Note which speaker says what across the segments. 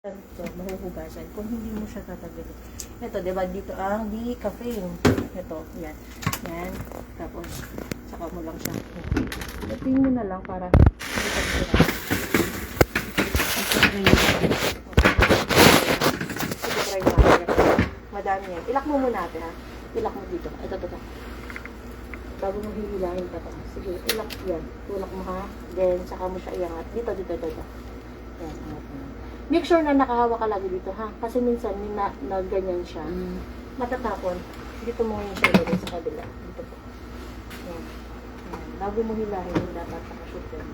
Speaker 1: Ito, mahuhugasan kung hindi mo siya tatanggalin. Ito, diba, dito ang caffeine. Ito, yan. Yan. Tapos, saka mo lang siya. Ipin mo na lang para hindi ka sira. Sige, try mo. Madami yan. Ilak mo muna natin, ha? Ilak mo dito. Ito. Bago mo hihilahin ka to. Sige, ilak yan. Tulak mo, ha? Then, saka mo siya iangat. Dito. Yan, angat mo. Make sure na nakahawak ka lagi dito, ha? Kasi minsan, na ganyan siya. Matatapon. Dito mo yung siya lagi sa kabila. Dito po. Yan. Bago mo hilahin, dapat nakashoot yan.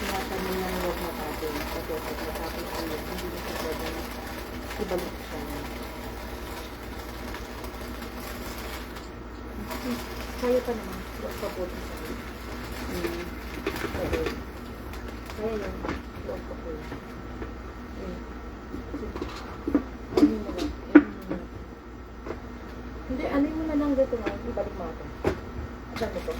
Speaker 1: Ingatan mo yung huwag matapon. Kasi pag matapon ulit, hindi mo siya pwede ibalik siya. Kaya pa naman. Huwag pa po sa Kaya yan. Huwag pa po. Hindi, alin mo na lang dito na. Ibalik mo ito. Asan ito?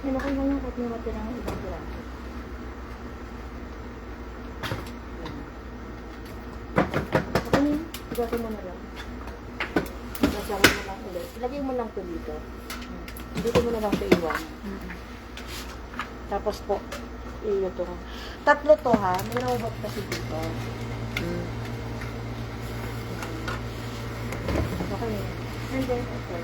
Speaker 1: Yan, okay lang yung kahit may matira ng ibang piraso. Okay yun. Igatin mo na lang. Nasawin mo lang ulit. Ilagay mo lang ito dito. Dito mo na lang ito iwan. Tapos po, ito. Tatlo to, ha? May robot kasi dito. Okay. And then, okay.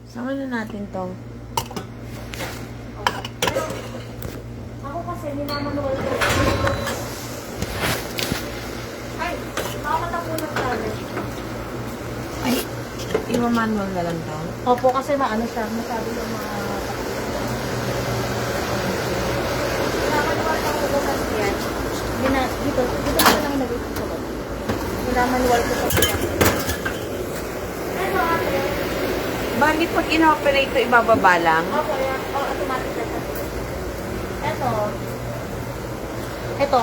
Speaker 2: Sama na natin to.
Speaker 1: Ako kasi, minamanual ko. Ay, nakakatapunan tayo.
Speaker 2: Ay, i-manual na lang to.
Speaker 1: Opo, kasi maano siya, masabi yung mga... Minamanual ko ko kasi yan. Dito ko lang nag-isip ko. Minamanual ko kasi yan. Ano, ate?
Speaker 2: Bali, pag inoperate ito, ibababa lang.
Speaker 1: Opo, yan. O, automatic na siya. Ito,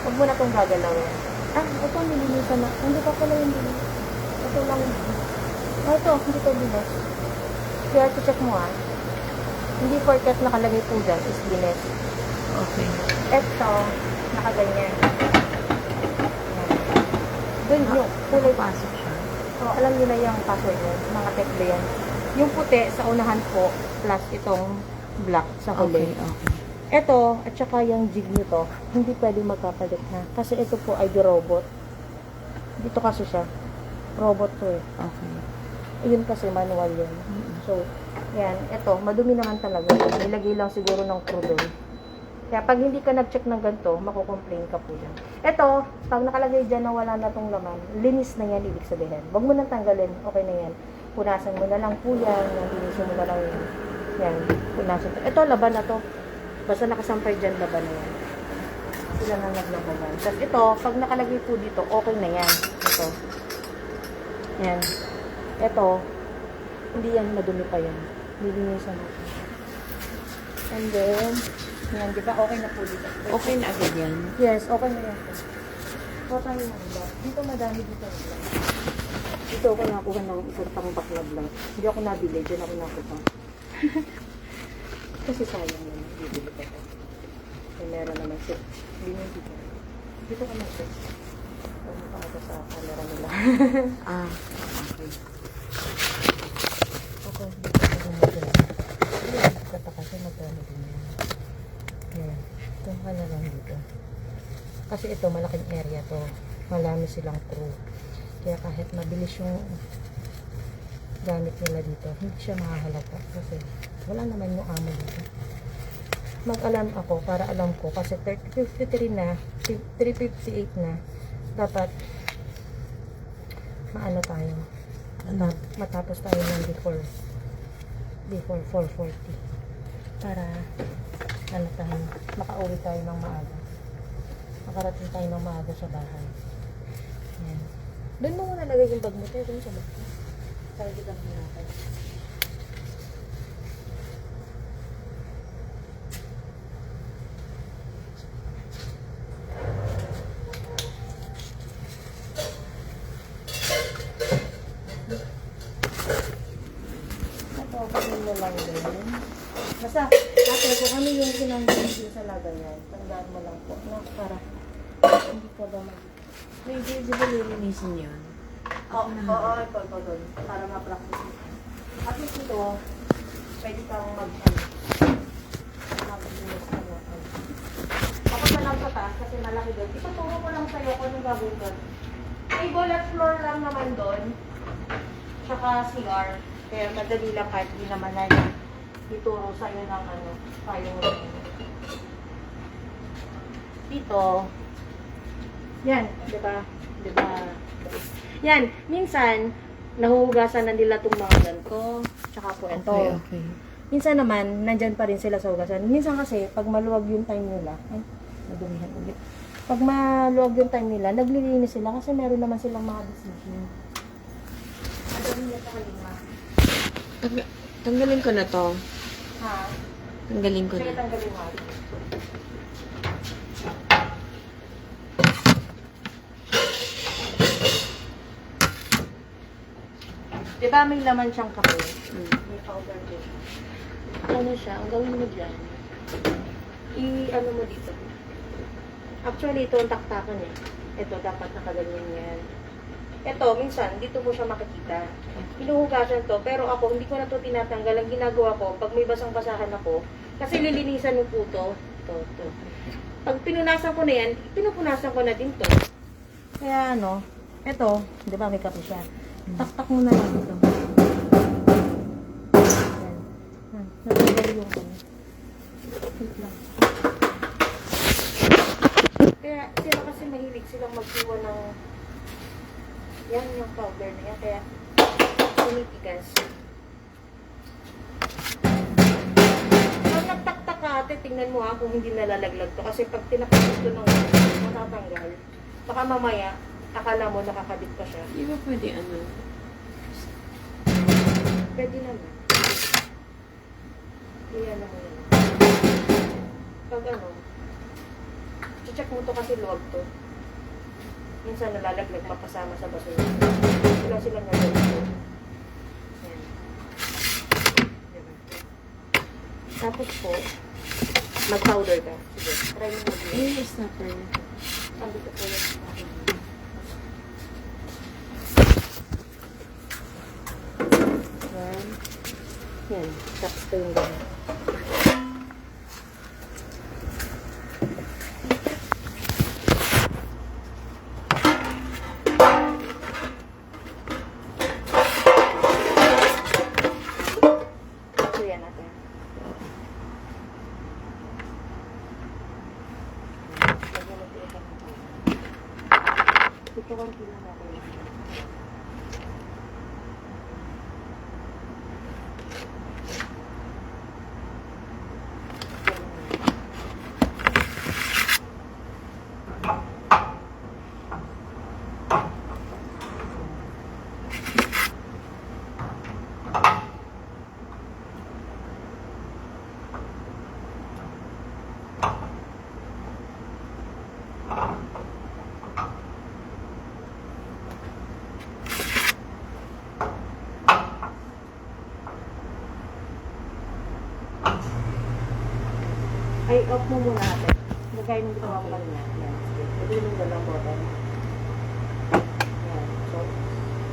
Speaker 1: huwag mo na itong gagalawin. Ito, nilinisan na. Hindi pa pala yung linis. Ito lang yung linis. Ito, hindi ito linis. Kaya check mo, Hindi porket nakalagay po dyan is linis.
Speaker 2: Okay.
Speaker 1: Ito, nakaganyan. Doon yung kulay.
Speaker 2: Pasok siya.
Speaker 1: So, alam niyo na yung password niyo, mga teklo yan. Yung puti sa unahan po, plus itong black sa huli.
Speaker 2: Okay.
Speaker 1: Ito, at saka yung jig nito, hindi pwede magkapalit na. Kasi ito po ay robot. Dito kasi siya. Robot to eh.
Speaker 2: Okay.
Speaker 1: Ayun kasi manual yun. So, yan. Ito, madumi naman talaga. Nilagay lang siguro ng crudo. Kaya pag hindi ka nag-check ng ganito, makukomplain ka po dyan. Ito, pag nakalagay dyan na wala na tong laman, linis na yan, ibig sabihin. Huwag mo nang tanggalin, okay na yan. Punasan mo na lang po yan, linisin mo na lang yan. Yan, punasan. Ito, laban na to. Basta nakasampay dyan, laban na yan. Sila na naglabanan. Tapos ito, pag nakalagay po dito, okay na yan. Ito. Yan. Ito, hindi yan, madumi pa yan. Lilinisan natin. And then, yan, di ba? Okay na po dito.
Speaker 2: Okay na agad yan.
Speaker 1: Yes, okay na yan. So, tayo na ba? Dito madami dito. Dito ako nakuha ng isang pang backlog lang. Hindi ako nabili. Diyan ako nakuha. Kasi sayang naman. Bibili ko ito. May meron naman siya. Binili ko. Dito ka na siya. Ano pa ako sa camera nila.
Speaker 2: Okay.
Speaker 1: Okay. Dito ako magdala. Ayan. Kata kasi magdala din yan. Ayan. Ito ka na lang dito. Kasi ito, malaking area to. Marami silang crew. Kaya kahit mabilis yung gamit nila dito, hindi siya makahalata. Kasi wala naman yung amo dito. Mag-alarm ako para alam ko. Kasi 3:53 na, 3:58 na. Dapat maano tayo. Matapos tayo ng before 4:40. Para ano tayo, makauwi tayo ng maaga. Makarating tayo ng maaga sa bahay. Yan. Doon mo muna lagay yung bag mo tayo, doon sa bag mo. Para di ka natin. Ito, kanin mo lang din. Basta, ate, kung ano yung sinanggit sa lagayan, tandaan mo lang po, na para hindi ka ba mag...
Speaker 2: May di ba lilinisin yun?
Speaker 1: Oo, ito doon, para ma-practice mo. At least ito, pwede kang mag-linis ka na. Ako pa lang sa taas, kasi malaki doon. Ituturo ko lang sa'yo kung anong gagawin doon. Table at floor lang naman doon. Tsaka CR. Kaya madali lang kahit di naman na yung ituro sa'yo ng payong dito. Yan, di ba? Di ba? Yan, minsan, nahuhugasan na nila itong mga ganito. Tsaka po ito.
Speaker 2: Okay.
Speaker 1: Minsan naman, nandyan pa rin sila sa hugasan. Minsan kasi, pag maluwag yung time nila, ay, nadumihan ulit. Pag maluwag yung time nila, naglilinis sila kasi meron naman silang mga decision. Madami na sa kalima.
Speaker 2: Tanggalin ko na to.
Speaker 1: Ha?
Speaker 2: Tanggalin ko
Speaker 1: Sige,
Speaker 2: na.
Speaker 1: tanggalin mo. Diba may laman siyang kape? May powder din. Ano siya? Ang gawin mo dyan, i-ano mo dito. Actually, ito ang taktakan eh. Ito, dapat nakaganyan yan. Ito, minsan, dito mo siya makikita. Hinuhugasan to, pero ako, hindi ko na to tinatanggal. Ang ginagawa ko, pag may basang-basahan ako, kasi lilinisan mo po to. To. Pag pinunasan ko na yan, pinupunasan ko na din to. Kaya ano, ito, di ba may kape siya. Taktak mo na lang ito. Yan. Natanggal yung ano. Wait lang. Kaya sila kasi mahilig silang magsiwa ng yan yung powder na yan. Kaya sinitigas. Pag nagtaktak ka ate, tingnan mo ha kung hindi nalalaglag to. Kasi pag tinaktak ito ng matatanggal, baka mamaya akala mo nakakabit pa siya.
Speaker 2: Di ba pwede ano?
Speaker 1: Pwede naman. Iyan mo yun. Pag ano, i-check mo to kasi luwag to. Minsan nalalaglag mapasama sa basura. Sila sila nga dito. Yan. Diba? Tapos po, mag-powder ka. Sige, try mo mag-powder.
Speaker 2: Ayun yung snapper na.
Speaker 1: Ang dito po yung yan, tapos ito yung gano'n. So yan natin. Ito kang pila natin. Ay, off mo muna natin. Lagay mo dito ang kanina. Yan. Lagay mo dalawang bottle. Yan. So,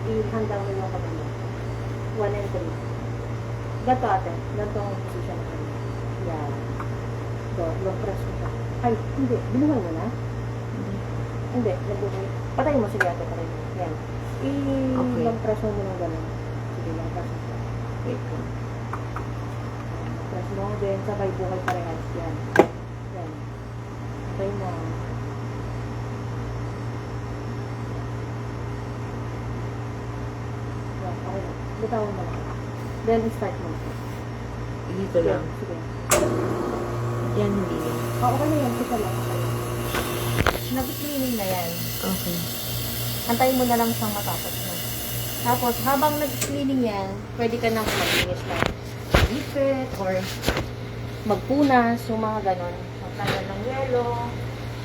Speaker 1: ihanda mo yung kanina. 1 and 3. Ganto ate. Ganto ang position na kanina. Yan. So, long press mo siya. Ay, hindi. Binuhay mo na? Hindi. Nagbuhay. Patay mo. Sige ate. Patay mo. Yan.
Speaker 2: Okay.
Speaker 1: Long press mo muna gano'n. Sige, long press mo siya.
Speaker 2: Wait ko.
Speaker 1: Press mo, then sabay buhay parehas. Yan. Yan. Okay mo. Yan, okay na. Bitawan mo lang. Then, start mo.
Speaker 2: Dito lang.
Speaker 1: Sige.
Speaker 2: Yan, hindi yan.
Speaker 1: Okay na yan. Ito lang. Nag-cleaning na yan.
Speaker 2: Okay.
Speaker 1: Antayin mo na lang siyang matapos na. Tapos, habang nag-cleaning yan, pwede ka nang maglinis na ipit or magpunas, yung mga ganon. Magtanggal ng yelo.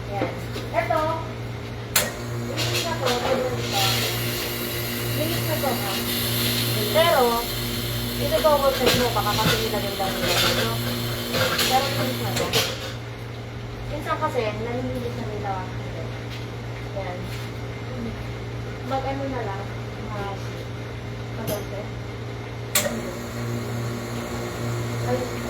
Speaker 1: Yan. Ito, linis na to, linis na to, ha? Pero, ito double check mo, baka kasi nilagay lang nila. No? Pero linis na to. Minsan kasi, nanilinis na nila. Yan. Mag-ano na lang, mag-double check. Ayun.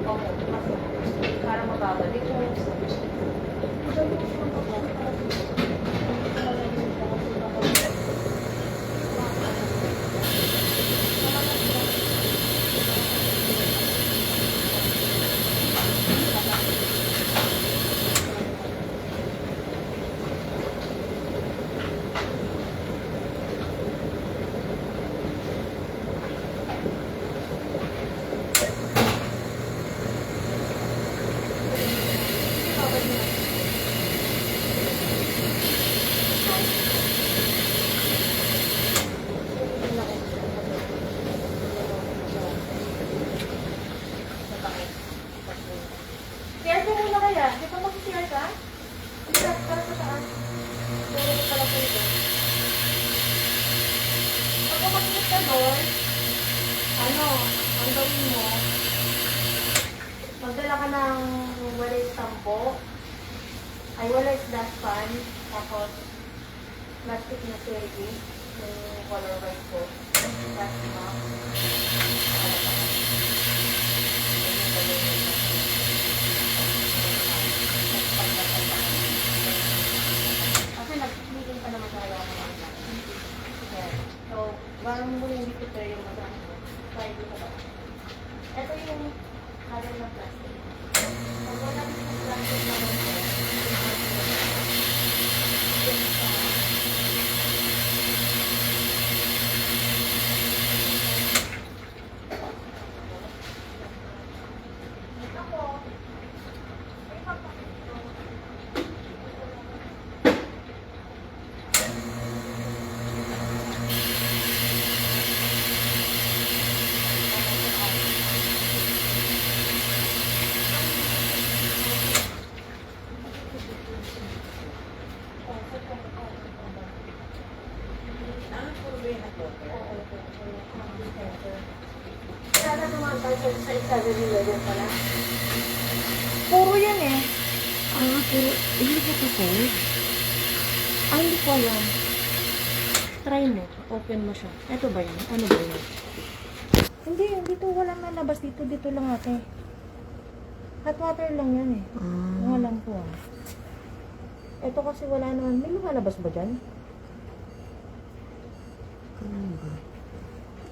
Speaker 1: Okay, para mababalik mo. CR ka muna kaya? Di ba mag-CR ka? Hindi ka, para sa taas. Pero pala po ito. Pag umakit ka doon, ang gawin mo, magdala ka ng walis tampo, ay walis dustpan, tapos plastic na sergi, yung color white ko, plastic map, kasi nag-cleaning pa naman talaga ako ng online. So, parang mo yung dito pero yung magano mo. Try dito ba? Ito yung other na plastic. Pag wala yung plastic na sana naman tayo sa isa din pala. Puro yan eh.
Speaker 2: Pero hindi ko to cold.
Speaker 1: Ay, hindi ko alam. Try mo. Open mo siya. Ito ba yan? Ano ba yan? Hindi, dito walang nalabas. Dito lang ate. Hot water lang yan eh. Ang alam ko ah. Ito kasi wala naman. May lumalabas ba dyan?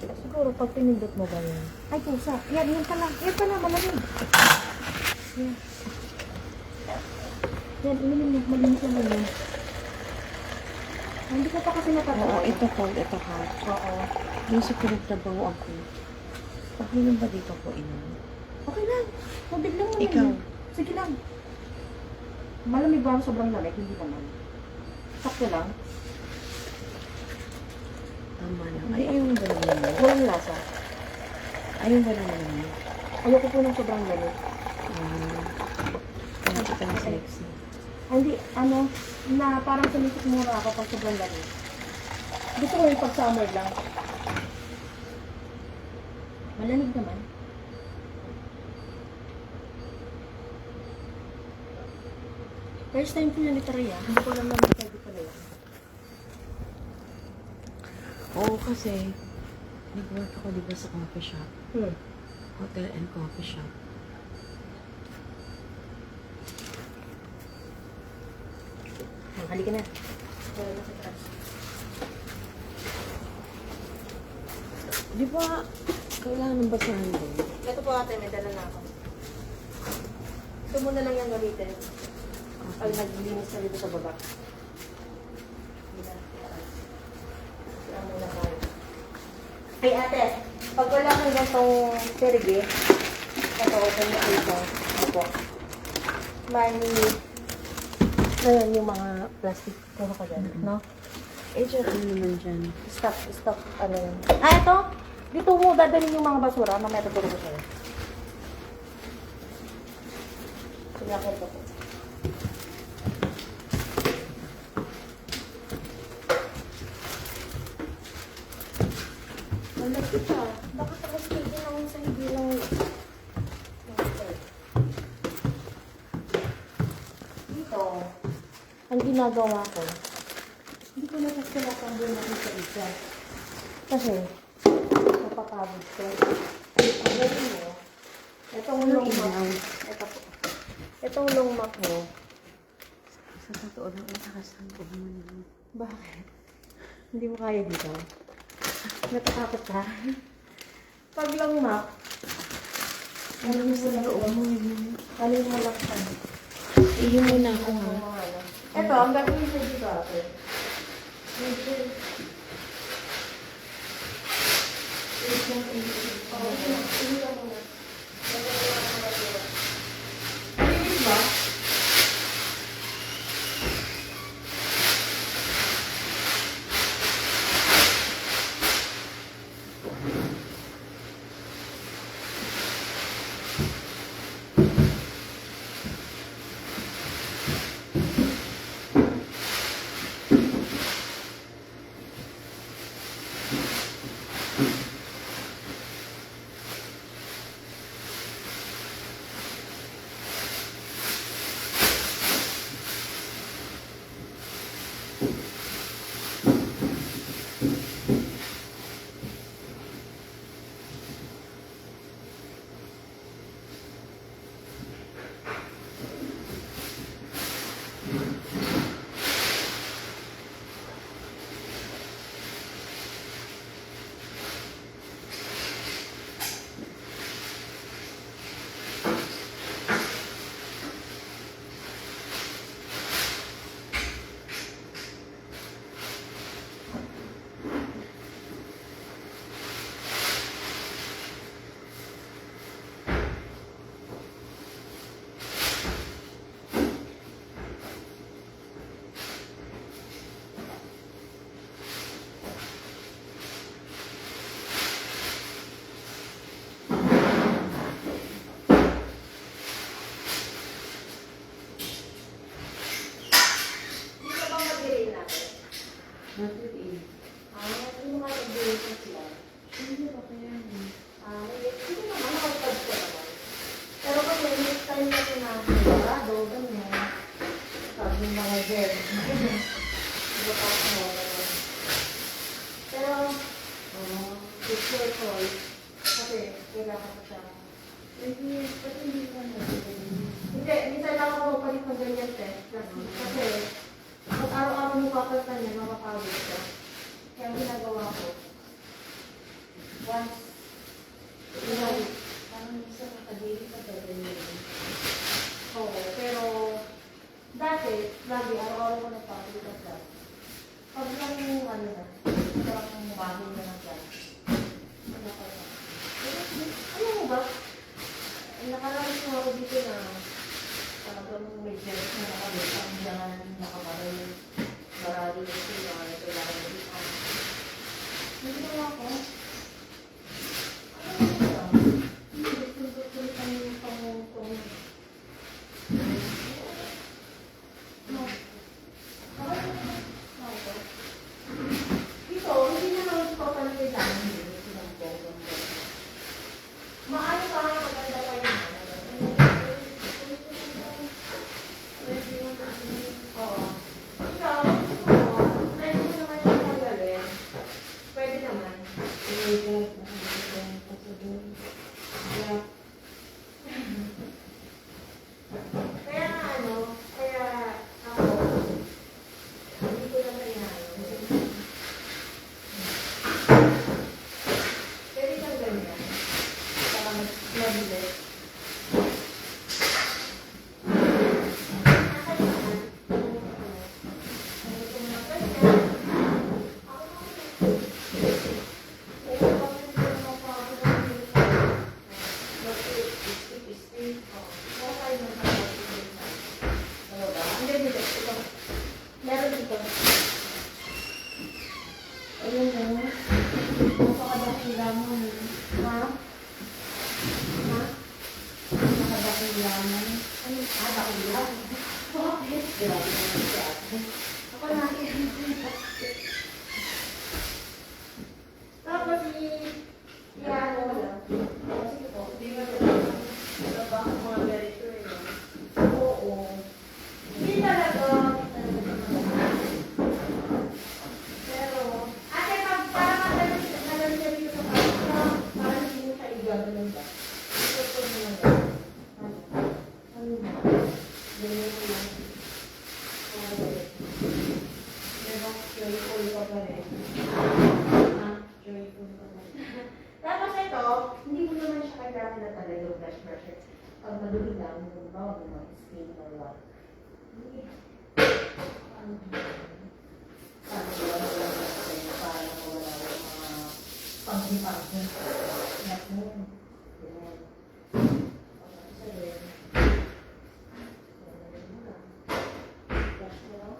Speaker 1: Siguro pag pinindot mo ba yan? Ay, pusa. Yan pala. Yan pala, malamig. Yan. Yan, ininom mo. Malinis naman yun. Hindi ka pa kasi nakatawa.
Speaker 2: Oo, ito cold, ito hot.
Speaker 1: Oo.
Speaker 2: Yung sa pinagtrabaho ako. Pakinom ba dito ko inom?
Speaker 1: Okay lang. Tubig lang naman.
Speaker 2: Ikaw?
Speaker 1: Sige lang. Malamig ba sobrang lamig? Hindi naman. Sakto lang.
Speaker 2: Tama lang. Ay, ayun ba naman?
Speaker 1: Walang lasa.
Speaker 2: Ayun ba naman?
Speaker 1: Ayoko po ng sobrang lamig.
Speaker 2: Ano kita na sexy?
Speaker 1: Hindi, na parang sumisip muna ako pag sobrang lamig. Gusto ko yung pag summer lang. Malamig naman. First time ko yan itry ah. Hindi ko lang naman pwede pala yan.
Speaker 2: Oo, kasi nag-work ako diba sa coffee shop. Hotel and coffee shop.
Speaker 1: Halika na. Wala na sa taas.
Speaker 2: Di ba, kailangan ng basahan din?
Speaker 1: Ito po ate, may dala na ako. Ito mo na lang yung gamitin. Pag naglinis na dito sa baba. Ano na tayo. Ay, ate, pag wala kang gantong serge, ito, open mo ito. Ito. May, ayun yung mga plastic. Kuha ka dyan, no?
Speaker 2: Eh, dyan, ano naman dyan?
Speaker 1: Stop, ano yun. Ah, ito. Dito mo dadalhin yung mga basura. Mamaya tutulog ko sa'yo. Sinakit ko po. Malapit ka. Bakit ako stage na sa hindi lang dito, ang ginagawa ko, hindi ko na kasi nakambun natin sa isa. Kasi, napapagod ko. Ang gawin mo, itong long mat, ito po. Itong long mat mo,
Speaker 2: Sa totoo lang, nakasang ko naman yun.
Speaker 1: bakit? Hindi mo kaya dito? Natatakot ka? Pag long mat, ano mo lang ito? Ano mo lang ito?
Speaker 2: Iyo muna ako ha.
Speaker 1: Ito, ang gagawin sa dito ate.
Speaker 2: Bakit eh?
Speaker 1: Hindi mo kaya mag-delete na sila.
Speaker 2: Hindi ba kaya yun?
Speaker 1: Hindi naman, nakapag ko naman. Pero kasi next time kasi na sigurado, ganyan. Sabi ng mga girl. Bukas mo, ganyan. Pero, it's your choice. Kasi, kailangan ko siya.
Speaker 2: Hindi ba na?
Speaker 1: Hindi, minsan lang ako magpalit ng ganyan test. Kasi, pag araw-araw mo papalitan niya, makapagod ka. Kaya ang ginagawa ko, once,
Speaker 2: Parang isa nakadili ka ba ganyan?
Speaker 1: oo, pero, dati, lagi, araw-araw ko nagpapalitan ka. Pag lang yung, ano na, parang yung bahay na nagyan. Ano ka na? Ano mo ba? Nakaralis mo ako dito na, talagang may jealous na nakabit, ang dyan, nakabaral, barado na sila, kailangan na dito. Hindi na ako. Ano ba? Gusto-gusto kami yung pangungkong. No. joyful ka pa rin.
Speaker 2: Joyful pa ba?
Speaker 1: Tapos ito, hindi mo naman siya kailangan na talaga yung brush brush. Pag madumi lang, yung bawag mo, skin or what. Para wala para mawala yung mga pang-pang. Net mo. Ganyan. Sige. Brush mo lang.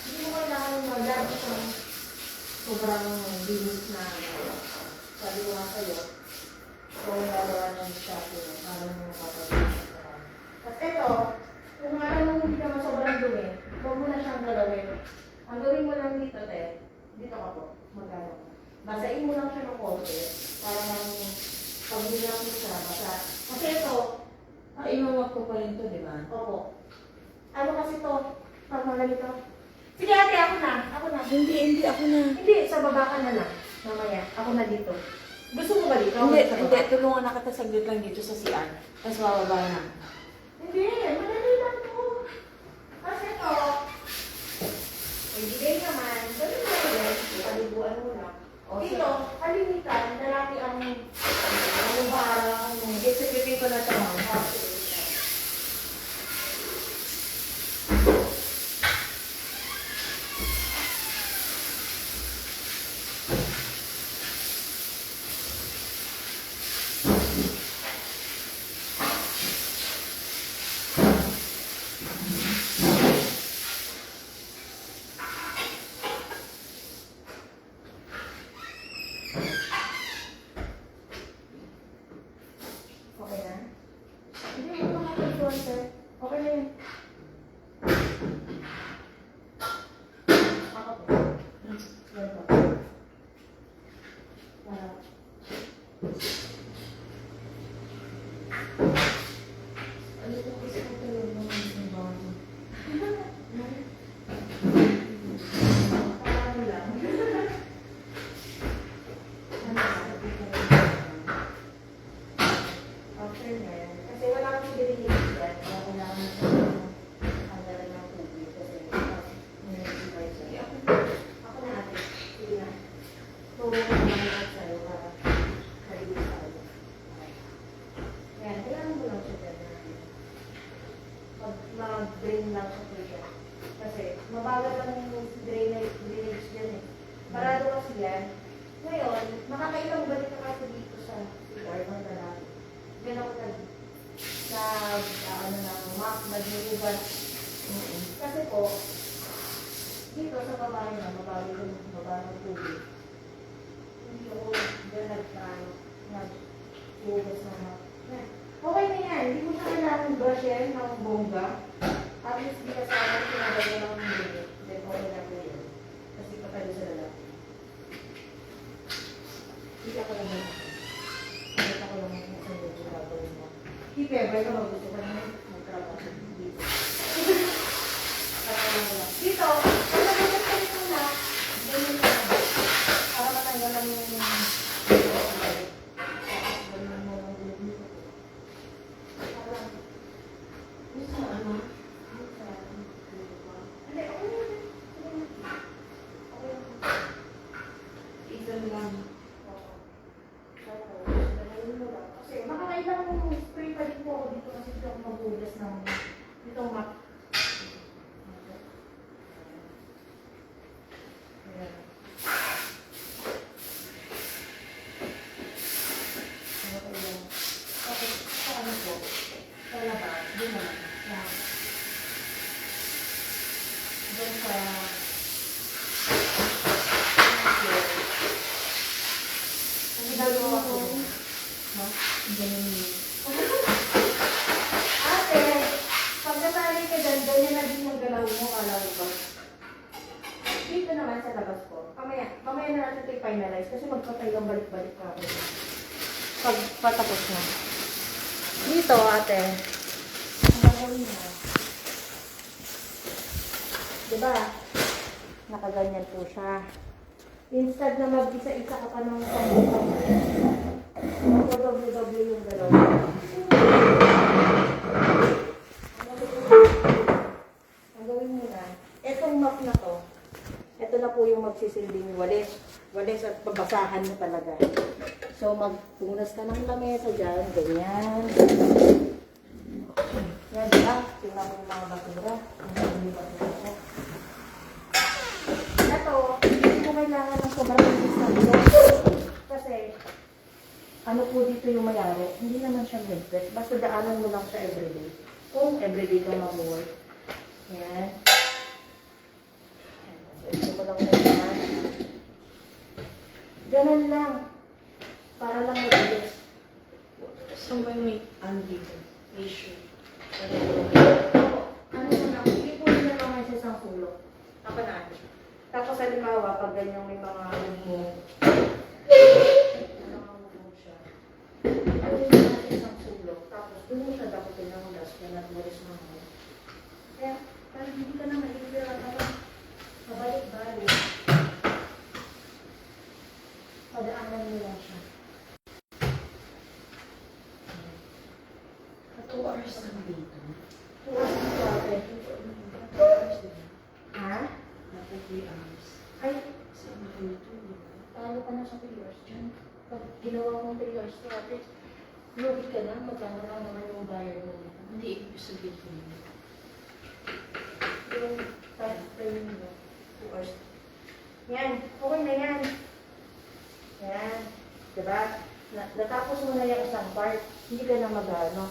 Speaker 1: Hindi mo kailangan mag-lab isang sobrang bilis na sabi ko nga sa'yo. So, gagawa ng shopping. Parang mo kapag-lab. At ito, kung alam mo hindi ka sobrang dumi, huwag mo na siyang galawin. Ang gawin mo lang dito, te, dito ka po, magano. Basain mo lang siya ng konti para nang pag nilang mo siya, basa. Kasi ito,
Speaker 2: Iwawag ko pa rin to, di ba?
Speaker 1: opo. Ano kasi to, pag malamig ka. Sige ate, ako na.
Speaker 2: Hindi, ako na.
Speaker 1: Hindi, sa baba ka na lang. Mamaya, ako na dito. Gusto mo ba dito?
Speaker 2: Hindi,
Speaker 1: Sa baba?
Speaker 2: hindi. Tulungan na kita saglit lang dito sa CR. Tapos bababa na.
Speaker 1: Hindi, madali lang to. Kasi to, ibigay naman, dali mo yan, paliguan mo lang.
Speaker 2: O,
Speaker 1: Dito, kalimitan, lalaki ang parang,
Speaker 2: Isipipin ko na ito, ma'am.
Speaker 1: Okay na? Hindi mo makapagpuan, sir. Okay na yun. Ako po. Yan po.
Speaker 2: Ano po kasi ko talaga ng bago?
Speaker 1: Parang lang. After yan, kasi wala akong dinilig yan. Wala akong hanggaran ng tubig kasi may siya. Ako na ate. Sige na. Turo ko naman lang sa'yo para kalilig sa'yo. Yan, kailangan mo lang siya dyan na pag mag-drain lang siya po siya. Kasi mabagal lang yung drainage dyan eh. Parado kasi yan. Ngayon, makakailang balik ka kasi dito sa CR ng lalaki. Yan ako ano na, nag-ubat. Kasi po, dito sa babae na, mabagal ng tubig. Hindi ako dyan nag-ugas na yan. Okay na yan, hindi mo siya kailangan brush yan ng bongga. At least di ka sa akin pinagay mo ng minute. Then okay na po yun. Kasi patalo sa lalaki. Hindi ako lang yan. Hindi ako lang yan sa medyo gagawin mo. If ever ka magusto ka naman, magtrabaho dito. Dito, kung nagulat ka nito na, ganyan ka na. Para matanggalan yung
Speaker 2: Gusto mo ano? Isan lang.
Speaker 1: Kasi makakailang spray pa din po ako dito kasi dito ako magulas ng itong map. Okay, sa ano po? Sa labas, doon naman. Doon sa ang ginagawa ko. No?
Speaker 2: Ganun yun.
Speaker 1: Ate, pag nasali ka dyan, ganyan na din yung galaw mo, kala mo ba? Dito naman sa labas ko. Mamaya na natin ito i-finalize kasi magpatayang balik-balik ka ako. Pag patapos na. Dito, ate. Ang gagawin mo. Diba? Nakaganyan po siya. Instead na mag-isa-isa ka pa ng W yung galaw. mali sa babasahan mo talaga. So, magpunas ka ng lamesa dyan, ganyan. Yan, diba? Tingnan mo yung mga basura. Yung basura ko. Ito, hindi mo kailangan ng sobrang bilis na ito. Kasi, ano po dito yung mayari? Hindi naman siya midwest. Basta daanan mo lang siya everyday. Kung everyday ka mag-work. Yan. Ito mo lang yan. Ganun lang. Para lang mabilis.
Speaker 2: So, may dito? May shoe.
Speaker 1: Ano mo lang, hindi po nila naman sa isang sulok. Ako na. Tapos halimbawa, pag ganyan may mga mo, siya. Ano mo lang sa isang sulok. Tapos doon mo siya dapat ng gas, kaya nagwalis mga. Kaya, parang hindi ka na mahihira at mabalik-balik. Padaanan mo lang siya.
Speaker 2: 2 hours lang dito.
Speaker 1: 2 hours na ate.
Speaker 2: 2 hours diba?
Speaker 1: Ha?
Speaker 2: Dapat 3 hours.
Speaker 1: Ay,
Speaker 2: Sama ka nito, diba?
Speaker 1: talo ka na sa 3 hours dyan. Pag ginawa mong 3 hours to ate, lugi ka na, magkano lang naman yung bayad mo.
Speaker 2: Hindi ibig sabihin ko yun.
Speaker 1: Yung time frame mo, 2 hours. Yan, okay na yan. Yan, diba? Natapos mo na yung isang part, hindi ka na mag-ano.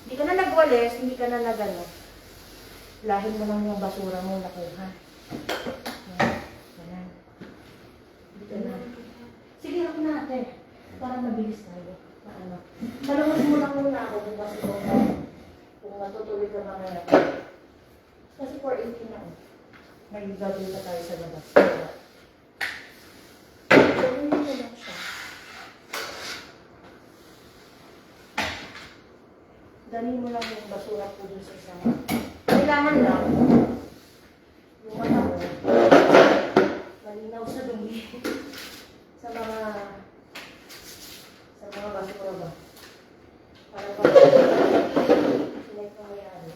Speaker 1: Hindi ka na nagwalis, hindi ka na nag-ano. Lahin mo lang yung basura mo nakuha. Yan, yan. Hindi ka na. Sige, ako na ate. Para mabilis tayo. Paano? Palunod mo lang muna ako bukas kung matutuloy ka mamaya. Kasi 4:18 na ako. May gagawin pa tayo sa labas. Gawin mo lang siya. Dali mo lang yung basura po dun sa isang. Kailangan lang yung mata mo malinaw sa dumi sa mga basura ba. Para pa sila yung pangyayari.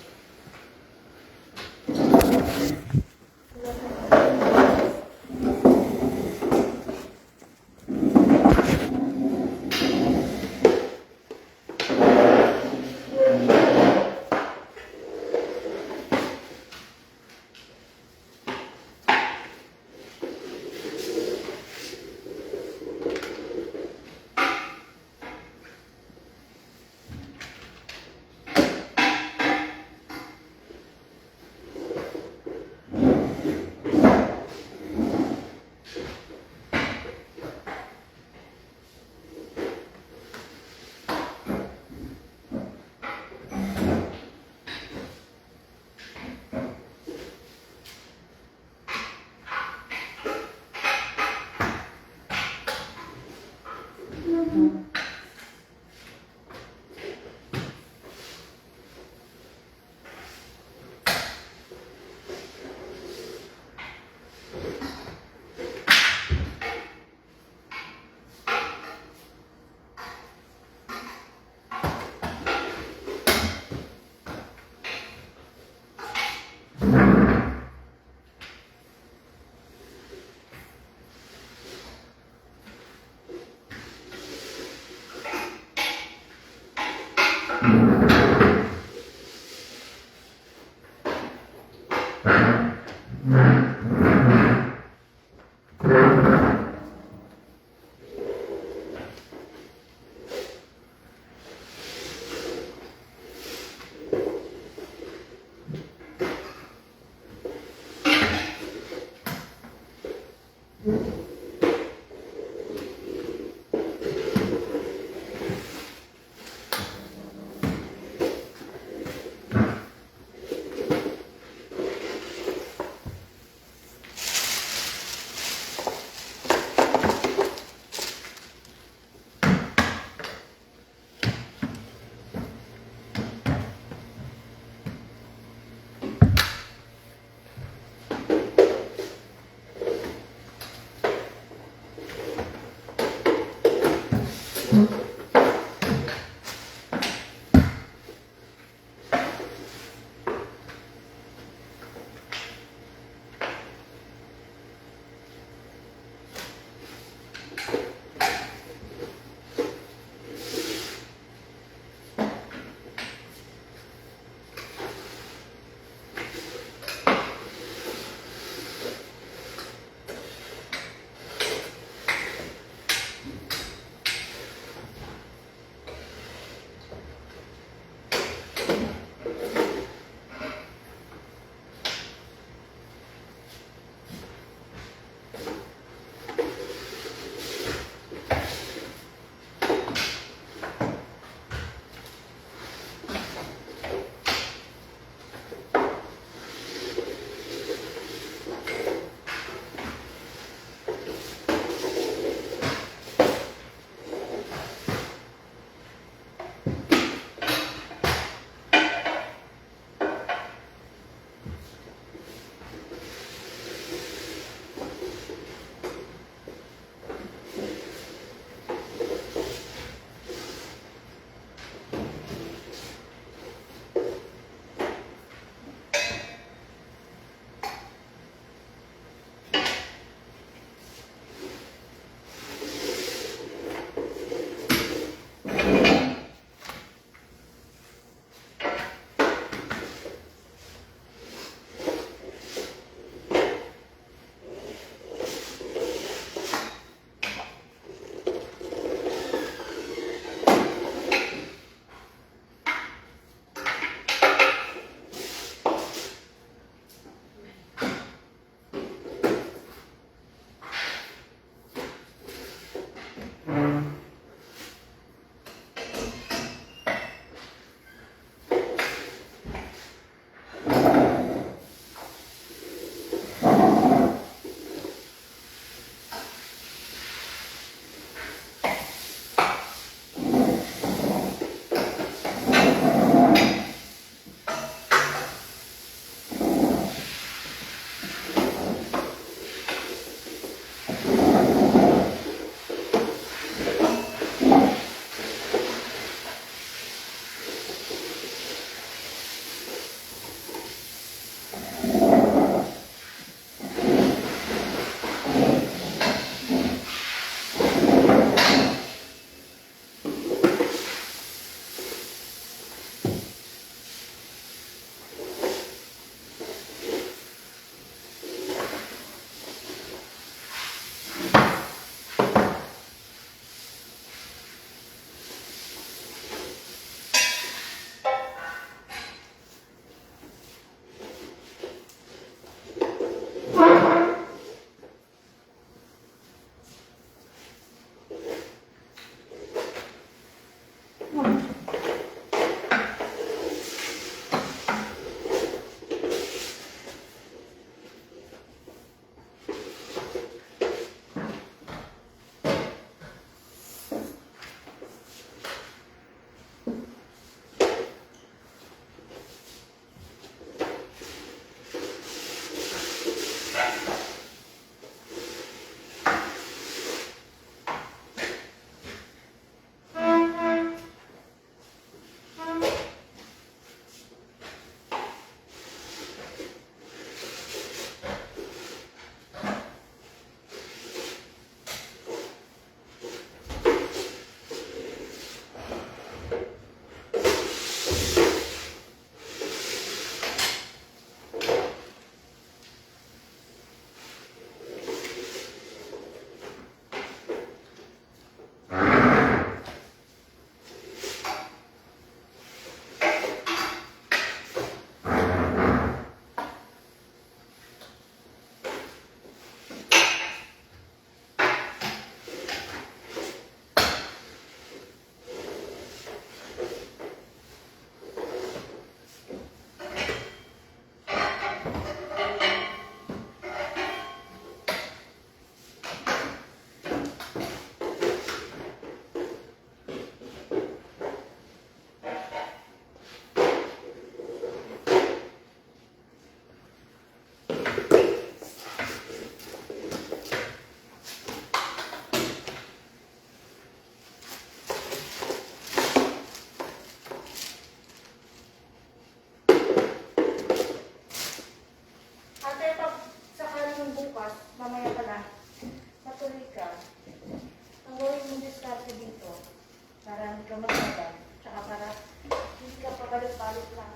Speaker 1: pagbabalot lang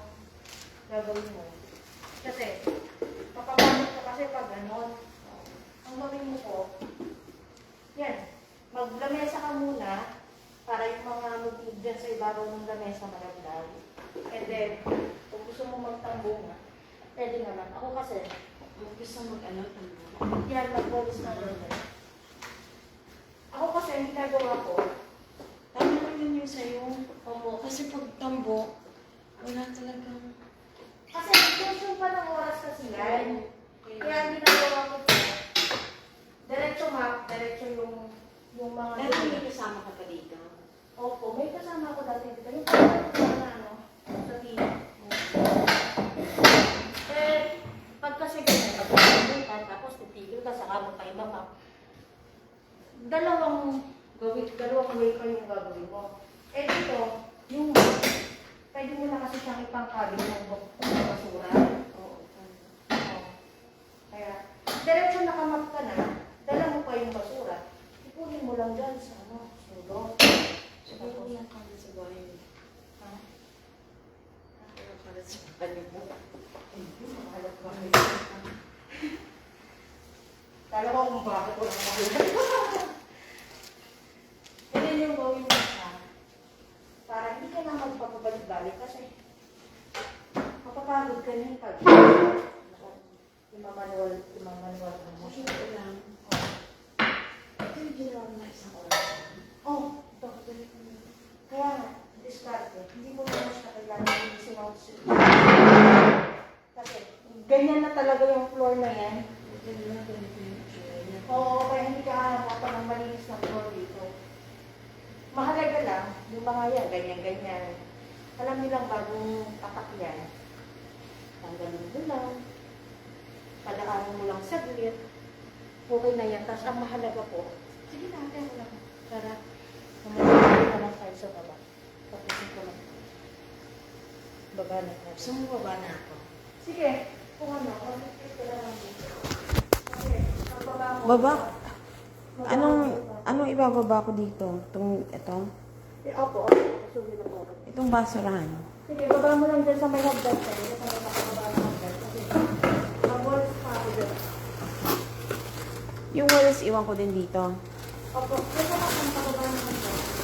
Speaker 1: gagawin mo. Kasi, papabalot ka kasi pag ganon. Ang gawin mo po, yan, maglamesa ka muna para yung mga motif dyan sa ibabaw ng lamesa malaglag. And then, kung gusto mo magtambong, pwede naman. Ako kasi,
Speaker 2: Gusto mag-ano, tambo.
Speaker 1: yan, mag-walis na ganyan. Ako kasi, ang ginagawa ko,
Speaker 2: Tama lang yun yung sa'yo.
Speaker 1: opo,
Speaker 2: Kasi pag tambo, wala talagang...
Speaker 1: kasi extension pa ng oras kasi yan. Kaya ang ginagawa ko po, diretso map, diretso yung mga...
Speaker 2: Pero may kasama ka pa dito.
Speaker 1: Opo, may kasama ako dati dito. Yung kasama na ano, sa team. Eh, pag kasi ganyan, pag ganyan ka, tapos titigil ka, saka mo pa iba pa. Dalawang way pa yung gagawin mo. Eh dito, yung pwede mo na kasi siyang ipangkabin ng basura.
Speaker 2: Oo.
Speaker 1: Oo. Kaya, diretso nakamap ka na, dala mo pa yung basura. Ipunin mo lang dyan sa sulo.
Speaker 2: Siguro lang kami sa bahay.
Speaker 1: Ha?
Speaker 2: Pero para sa bahay mo.
Speaker 1: Hindi, makalat ba kayo? Kala ko kung bakit ko lang makita. Ganyan yung gawin mo siya. Para hindi ka na magpapabalik-balik kasi mapapagod ka na yung pag imamanual ka mo.
Speaker 2: Kasi ito lang. Ito yung ginawa na isang oras.
Speaker 1: Oh, ito. Kaya nga, discard eh. Hindi mo naman siya kailangan yung sinausin. Kasi ganyan na talaga yung floor na yan.
Speaker 2: Ito na ganito yung itsura niya.
Speaker 1: Oo, kaya hindi ka hanapan ng malinis na floor dito. Mahalaga lang, yung mga yan, ganyan-ganyan. Alam nilang bagong tatak yan. Tanggalin mo lang. Padaanin mo lang saglit. Okay na yan. Tapos ang mahalaga po, sige natin ko lang. Para kumain ka lang tayo sa baba. Tapusin ko lang. Baba na tayo.
Speaker 2: Gusto mo baba na ako?
Speaker 1: Sige, kung ano, mag-click ko lang dito. Okay, pagbaba mo.
Speaker 2: Baba?
Speaker 1: Magbaba
Speaker 2: Anong ibababa ko dito? Ito?
Speaker 1: Opo, susunod na po.
Speaker 2: Itong basurahan.
Speaker 1: Sige, baba mo lang dyan sa may hagdan sa'yo. Sa may nakababa ng hagdan. Kasi, mabols pa ako dyan.
Speaker 2: Yung walis iwan ko din dito.
Speaker 1: Opo, kasi nakababa ng hagdan.